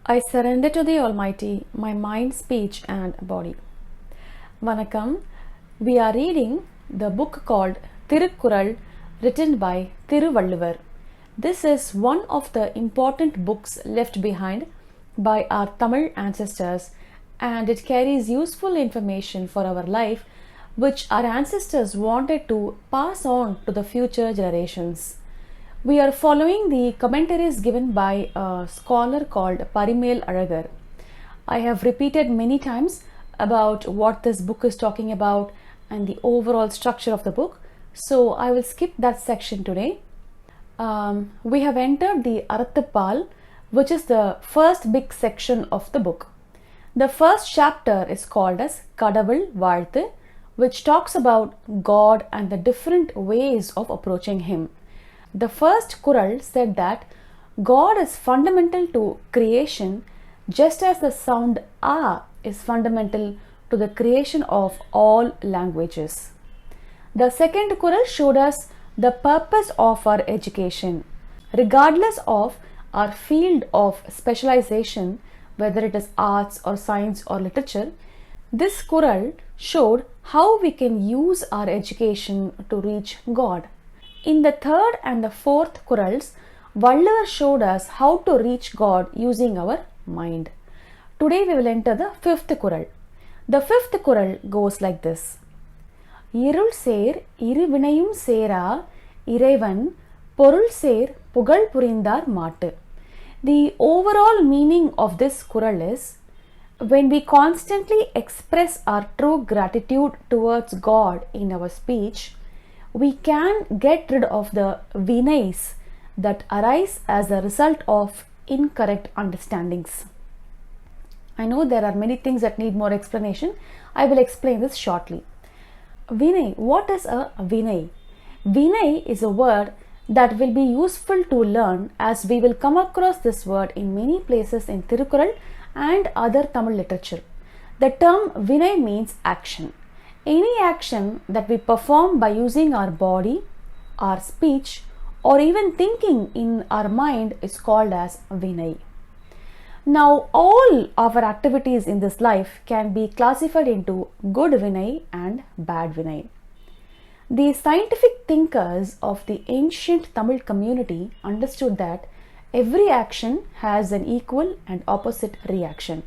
I surrender to the Almighty my mind, speech, and body. Vanakkam. We are reading the book called Thirukkural, written by Thiruvalluvar. This is one of the important books left behind by our Tamil ancestors, and it carries useful information for our life which our ancestors wanted to pass on to the future generations. We are following the commentaries given by a scholar called Parimal Alagar. I have repeated many times about what this book is talking about and the overall structure of the book, so I will skip that section today. We have entered the Arathu Paal, which is the first big section of the book. The first chapter is called as Kadavul, Vaazhthu, which talks about God and the different ways of approaching Him. The first Kural said that God is fundamental to creation, just as the sound A is fundamental to the creation of all languages. The second Kural showed us the purpose of our education. Regardless of our field of specialization, whether it is arts or science or literature, this Kural showed how we can use our education to reach God. In the third and the fourth Kurals, Valluvar showed us how to reach God using our mind. Today we will enter the fifth Kural. The fifth Kural goes like this. Irul ser vinai-yum sera, iraivan, porul ser pugazh maatu. The overall meaning of this Kural is, when we constantly express our true gratitude towards God in our speech, we can get rid of the vinai-s that arise as a result of incorrect understandings. I know there are many things that need more explanation. I will explain this shortly. Vinai. What is a vinai? Vinai is a word that will be useful to learn, as we will come across this word in many places in Thirukkural and other Tamil literature. The term vinai means action. Any action that we perform by using our body, our speech, or even thinking in our mind is called as vinai. Now, all our activities in this life can be classified into good vinai and bad vinai. The scientific thinkers of the ancient Tamil community understood that every action has an equal and opposite reaction.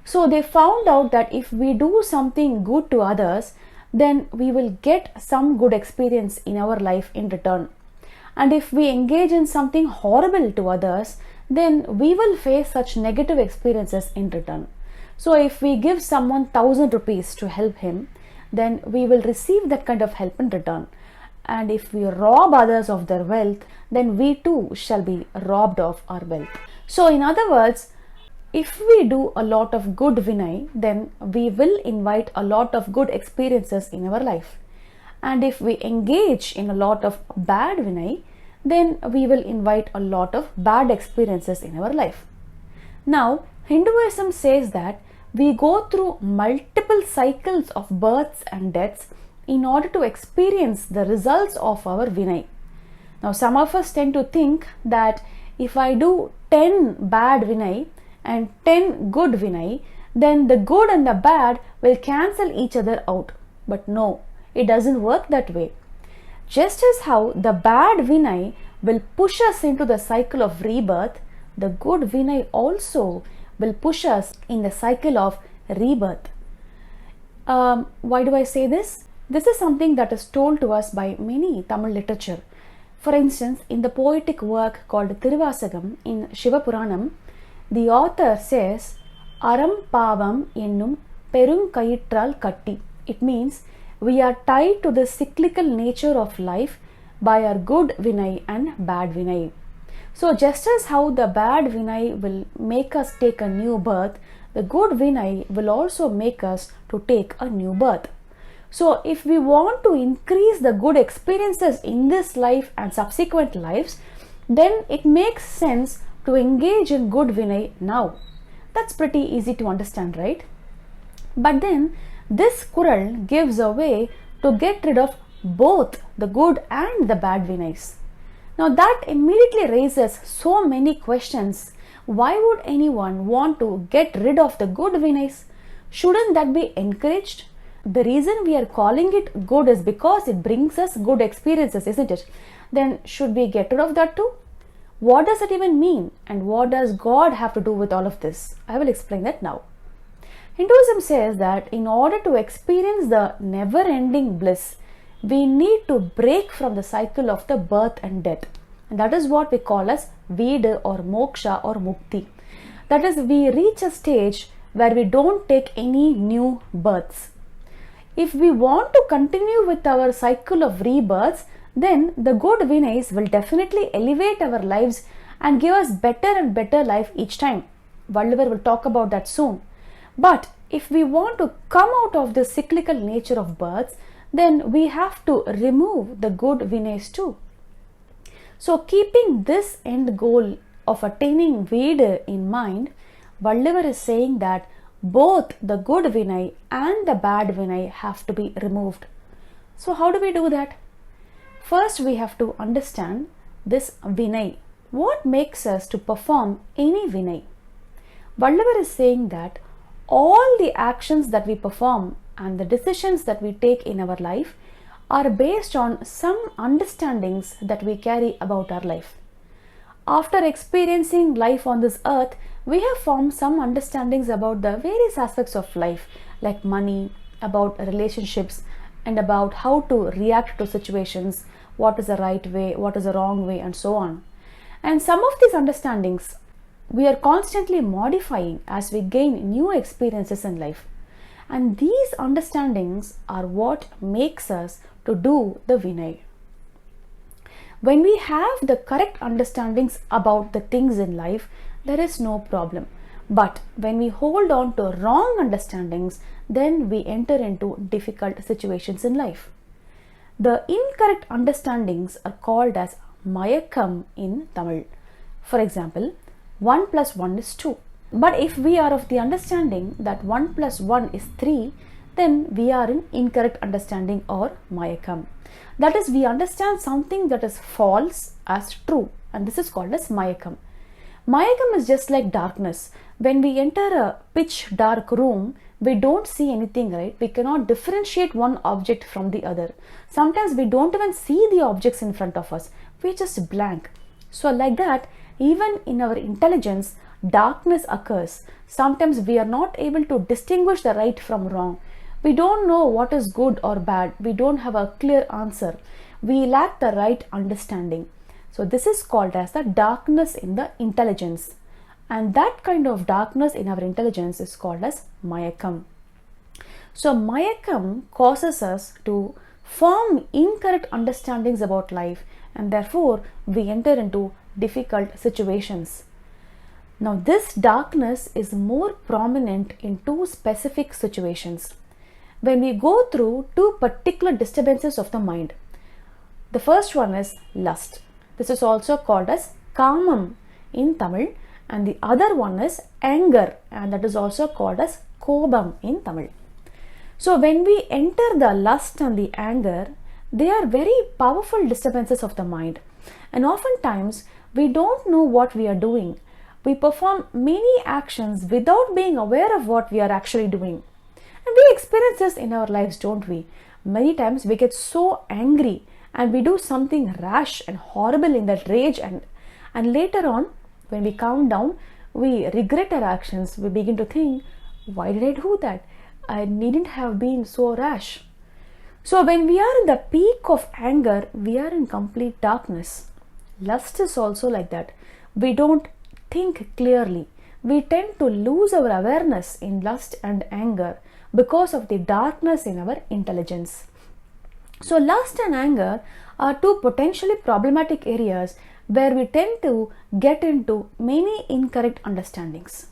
So they found out that if we do something good to others, then we will get some good experience in our life in return. And if we engage in something horrible to others, then we will face such negative experiences in return. So if we give someone 1,000 rupees to help him, then we will receive that kind of help in return. And if we rob others of their wealth, then we too shall be robbed of our wealth. So in other words, if we do a lot of good vinai, then we will invite a lot of good experiences in our life. And if we engage in a lot of bad vinai, then we will invite a lot of bad experiences in our life. Now, Hinduism says that we go through multiple cycles of births and deaths in order to experience the results of our vinai. Now, some of us tend to think that if I do 10 bad vinai and 10 good vinai, then the good and the bad will cancel each other out. But no, it doesn't work that way. Just as how the bad vinai will push us into the cycle of rebirth, the good vinai also will push us in the cycle of rebirth. Why do I say this? This is something that is told to us by many Tamil literature. For instance, in the poetic work called Thiruvasagam in Shiva Puranam, the author says, Aram Pavam ennum perungayitral katti. It means we are tied to the cyclical nature of life by our good vinai and bad vinai. So just as how the bad vinai will make us take a new birth, the good vinai will also make us to take a new birth. So if we want to increase the good experiences in this life and subsequent lives, then it makes sense to engage in good vinai now. That's pretty easy to understand, right? But then this Kural gives a way to get rid of both the good and the bad vinais. Now that immediately raises so many questions. Why would anyone want to get rid of the good vinai-s? Shouldn't that be encouraged? The reason we are calling it good is because it brings us good experiences, isn't it? Then should we get rid of that too? What does it even mean? And what does God have to do with all of this? I will explain that now. Hinduism says that in order to experience the never-ending bliss, we need to break from the cycle of the birth and death. And that is what we call as vida or moksha or mukti. That is, we reach a stage where we don't take any new births. If we want to continue with our cycle of rebirths, then the good vinai-s will definitely elevate our lives and give us better and better life each time. Valluvar will talk about that soon. But if we want to come out of the cyclical nature of births, then we have to remove the good vinai-s too. So keeping this end goal of attaining Veda in mind, Valluvar is saying that both the good vinai and the bad vinai have to be removed. So how do we do that? First, we have to understand this vinai. What makes us to perform any vinai? Valluvar is saying that all the actions that we perform and the decisions that we take in our life are based on some understandings that we carry about our life. After experiencing life on this earth, we have formed some understandings about the various aspects of life, like money, about relationships, and about how to react to situations, what is the right way, what is the wrong way, and so on. And some of these understandings we are constantly modifying as we gain new experiences in life. And these understandings are what makes us to do the vinai. When we have the correct understandings about the things in life, there is no problem. But when we hold on to wrong understandings, then we enter into difficult situations in life. The incorrect understandings are called as Mayakkam in Tamil. For example, 1 plus 1 is 2. But if we are of the understanding that 1 plus 1 is 3, then we are in incorrect understanding or Mayakkam. That is, we understand something that is false as true, and this is called as Mayakkam. Mayakkam is just like darkness. When we enter a pitch dark room, we don't see anything, right? We cannot differentiate one object from the other. Sometimes we don't even see the objects in front of us. We just blank. So like that, even in our intelligence, darkness occurs. Sometimes we are not able to distinguish the right from wrong. We don't know what is good or bad. We don't have a clear answer. We lack the right understanding. So this is called as the darkness in the intelligence. And that kind of darkness in our intelligence is called as Mayakkam. So Mayakkam causes us to form incorrect understandings about life, and therefore we enter into difficult situations. Now this darkness is more prominent in two specific situations. When we go through two particular disturbances of the mind. The first one is lust. This is also called as kamam in Tamil, and the other one is anger, and that is also called as kobam in Tamil. So when we enter the lust and the anger, they are very powerful disturbances of the mind, and oftentimes we don't know what we are doing. We perform many actions without being aware of what we are actually doing. And we experience this in our lives, don't we? Many times we get so angry and we do something rash and horrible in that rage, and later on, when we calm down, we regret our actions. We begin to think, why did I do that? I needn't have been so rash. So when we are in the peak of anger, we are in complete darkness. Lust is also like that. We don't think clearly. We tend to lose our awareness in lust and anger because of the darkness in our intelligence. So lust and anger are two potentially problematic areas where we tend to get into many incorrect understandings.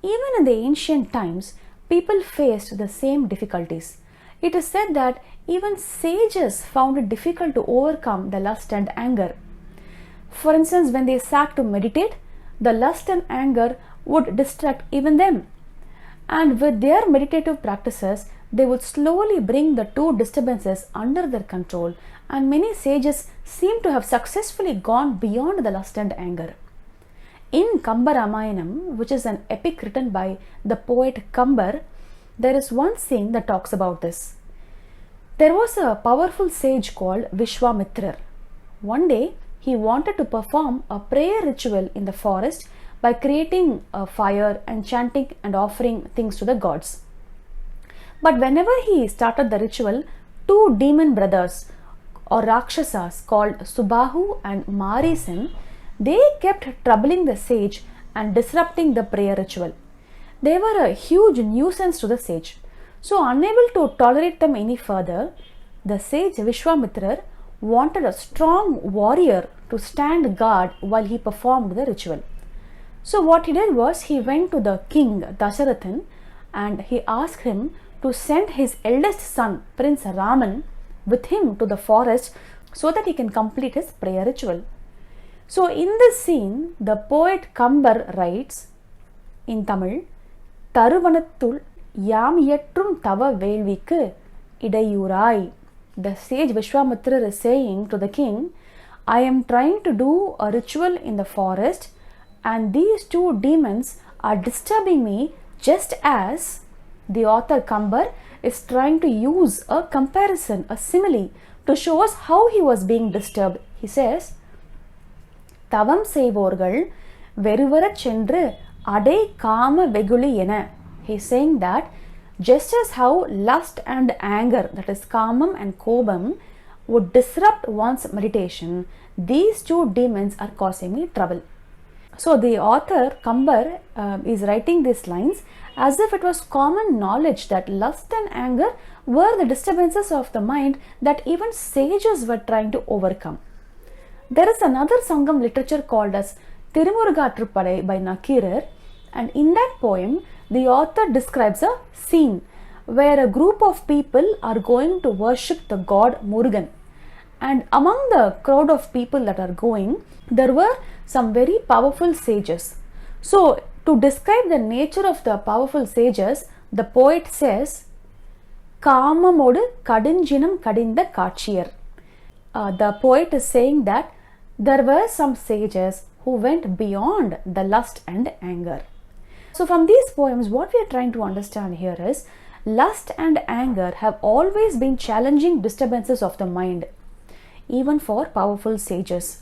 Even in the ancient times, people faced the same difficulties. It is said that even sages found it difficult to overcome the lust and anger. For instance, when they sat to meditate, the lust and anger would distract even them. And with their meditative practices, they would slowly bring the two disturbances under their control, and many sages seem to have successfully gone beyond the lust and anger. In Kambaramayanam, which is an epic written by the poet Kambar, there is one scene that talks about this. There was a powerful sage called Vishwamitra. One day, he wanted to perform a prayer ritual in the forest by creating a fire and chanting and offering things to the gods. But whenever he started the ritual, two demon brothers or Rakshasas called Subahu and Marisan, they kept troubling the sage and disrupting the prayer ritual. They were a huge nuisance to the sage. So, unable to tolerate them any further, the sage Vishwamitra wanted a strong warrior to stand guard while he performed the ritual. So, what he did was he went to the king Dasharathan and he asked him to send his eldest son, Prince Raman, with him to the forest so that he can complete his prayer ritual. So, in this scene, the poet Kambar writes in Tamil, Tharuvanatthul yam iyatrum tava velvikku idayurai. The sage Vishwamitra is saying to the king, I am trying to do a ritual in the forest and these two demons are disturbing me, just as the author Kambar is trying to use a comparison, a simile, to show us how he was being disturbed. He says, Tavam seivorgal veruvara chendru adai kama veguli ena. He is saying that just as how lust and anger, that is kamam and kobam, would disrupt one's meditation, these two demons are causing me trouble. So the author Kambar is writing these lines as if it was common knowledge that lust and anger were the disturbances of the mind that even sages were trying to overcome. There is another Sangam literature called as Thirumurugatrupadai by Nakirar, and in that poem the author describes a scene where a group of people are going to worship the god Murugan, and among the crowd of people that are going, there were some very powerful sages. So to describe the nature of the powerful sages, the poet says, Kamamodu kadinjinam kadinda kachiyar. The poet is saying that there were some sages who went beyond the lust and anger. So from these poems, what we are trying to understand here is lust and anger have always been challenging disturbances of the mind, even for powerful sages.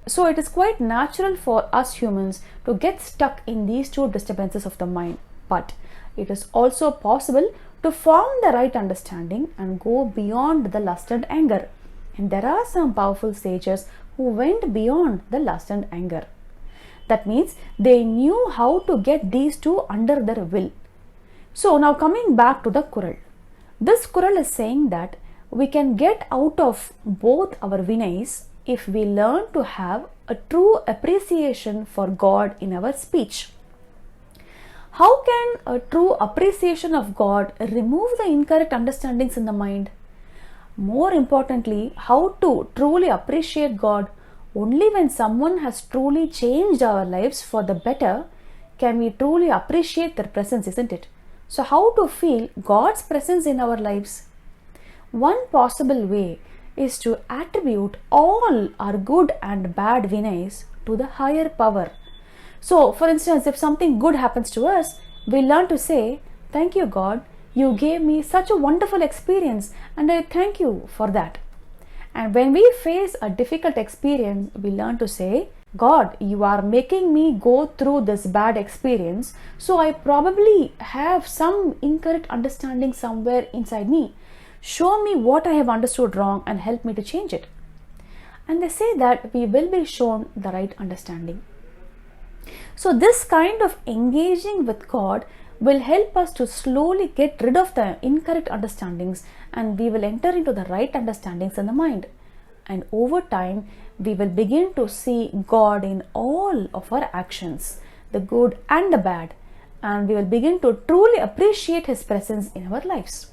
So it is quite natural for us humans to get stuck in these two disturbances of the mind. But it is also possible to form the right understanding and go beyond the lust and anger. And there are some powerful sages who went beyond the lust and anger. That means they knew how to get these two under their will. So now coming back to the Kural. This Kural is saying that we can get out of both our vinai-s if we learn to have a true appreciation for God in our speech. How can a true appreciation of God remove the incorrect understandings in the mind? More importantly, how to truly appreciate God only when someone has truly changed our lives for the better can we truly appreciate their presence, isn't it? So how to feel God's presence in our lives? One possible way is to attribute all our good and bad vinai-s to the higher power. So, for instance, if something good happens to us, we learn to say, thank you God, you gave me such a wonderful experience and I thank you for that. And when we face a difficult experience, we learn to say, God, you are making me go through this bad experience, so I probably have some incorrect understanding somewhere inside me. Show me what I have understood wrong and help me to change it. And they say that we will be shown the right understanding. So this kind of engaging with God will help us to slowly get rid of the incorrect understandings and we will enter into the right understandings in the mind. And over time, we will begin to see God in all of our actions, the good and the bad, and we will begin to truly appreciate His presence in our lives.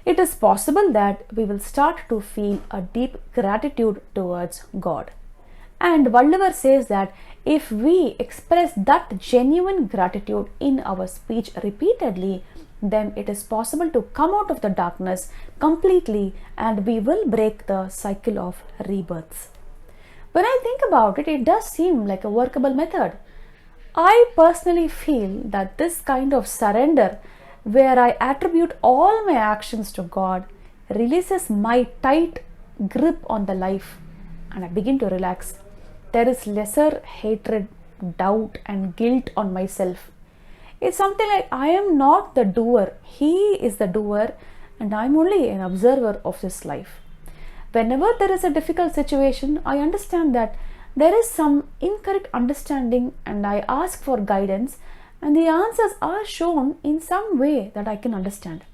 It is possible that we will start to feel a deep gratitude towards God. And Valluvar says that if we express that genuine gratitude in our speech repeatedly, then it is possible to come out of the darkness completely and we will break the cycle of rebirths. When I think about it, it does seem like a workable method. I personally feel that this kind of surrender, where I attribute all my actions to God, releases my tight grip on the life and I begin to relax. There is lesser hatred, doubt, and guilt on myself. It's something like I am not the doer, He is the doer, and I'm only an observer of this life. Whenever there is a difficult situation, I understand that there is some incorrect understanding and I ask for guidance, and the answers are shown in some way that I can understand.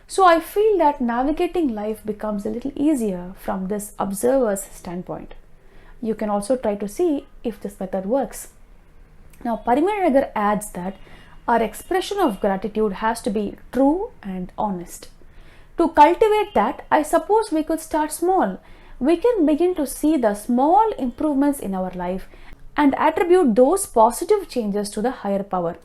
So I feel that navigating life becomes a little easier from this observer's standpoint. You can also try to see if this method works. Now, Parimanagar adds that our expression of gratitude has to be true and honest. To cultivate that, I suppose we could start small. We can begin to see the small improvements in our life and attribute those positive changes to the higher power.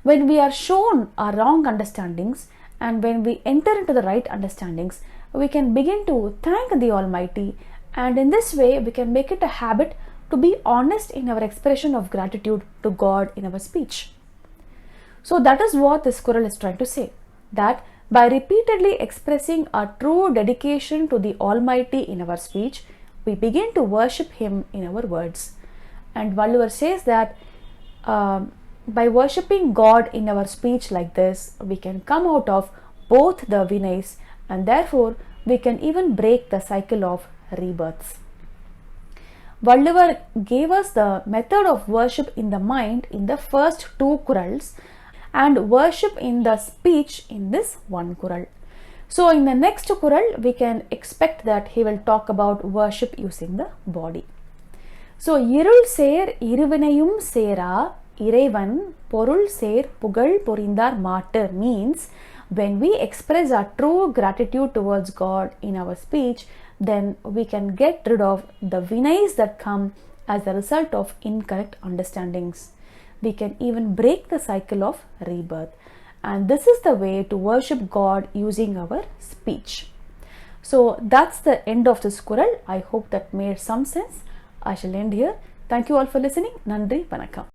When we are shown our wrong understandings and when we enter into the right understandings, we can begin to thank the Almighty, and in this way we can make it a habit to be honest in our expression of gratitude to God in our speech. So that is what this Kural is trying to say, that by repeatedly expressing our true dedication to the Almighty in our speech, we begin to worship Him in our words. And Valluvar says that by worshipping God in our speech like this, we can come out of both the vinai-s, and therefore we can even break the cycle of rebirths. Valluvar gave us the method of worship in the mind in the first two Kurals and worship in the speech in this one Kural. So in the next Kural, we can expect that he will talk about worship using the body. So Irul ser vinaiyum sera, iraivan, porul ser purinthaar maatu means when we express our true gratitude towards God in our speech, then we can get rid of the vinai-s that come as a result of incorrect understandings. We can even break the cycle of rebirth. And this is the way to worship God using our speech. So that's the end of this Kural. I hope that made some sense. I shall end here. Thank you all for listening. Nandri Vanakkam.